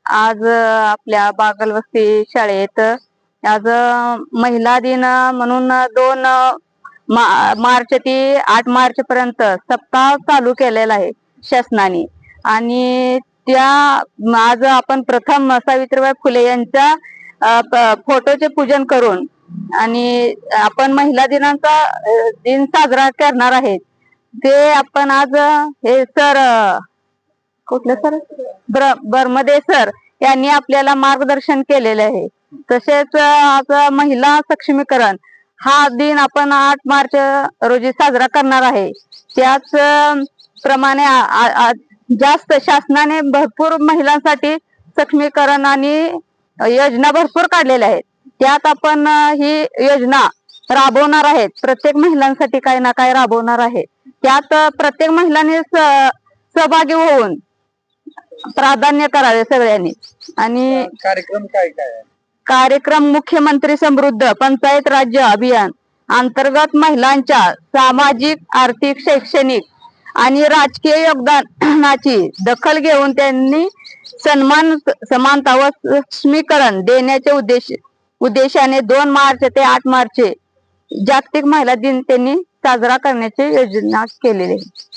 आज आपल्या बागलवस्ती शाळेत आज महिला दिन म्हणून 2 मार्च ते 8 मार्च पर्यंत सप्ताह चालू केलेला आहे शासनाने. आणि त्या आज आपण प्रथम सावित्रीबाई फुले यांच्या फोटोचे पूजन करून आणि आपण महिला दिनाचा दिन साजरा करणार आहे. ते आपण आज हे सर कुठले सर बर्मदे सर यांनी आपल्याला मार्गदर्शन केलेले आहे. तसेच आज महिला सक्षमीकरण हा दिन आपण 8 मार्च रोजी साजरा करणार आहे. त्याच प्रमाणे जास्त शासनाने भरपूर महिलांसाठी सक्षमीकरण आणि योजना भरपूर काढलेल्या आहेत. त्यात आपण ही योजना राबवणार आहेत. प्रत्येक महिलांसाठी काही ना काही राबवणार आहे. त्यात प्रत्येक महिलांनी सहभागी होऊन प्राधान्य करावे सगळ्यांनी. आणि कार्यक्रम काय काय कार्यक्रम मुख्यमंत्री समृद्ध पंचायत राज्य अभियान अंतर्गत महिलांच्या सामाजिक, आर्थिक, शैक्षणिक आणि राजकीय योगदानाची दखल घेऊन त्यांनी समानता व सक्षमीकरण देण्याच्या उद्देशाने 2 मार्च ते 8 मार्च जागतिक महिला दिन त्यांनी साजरा करण्याची योजना केलेली आहे.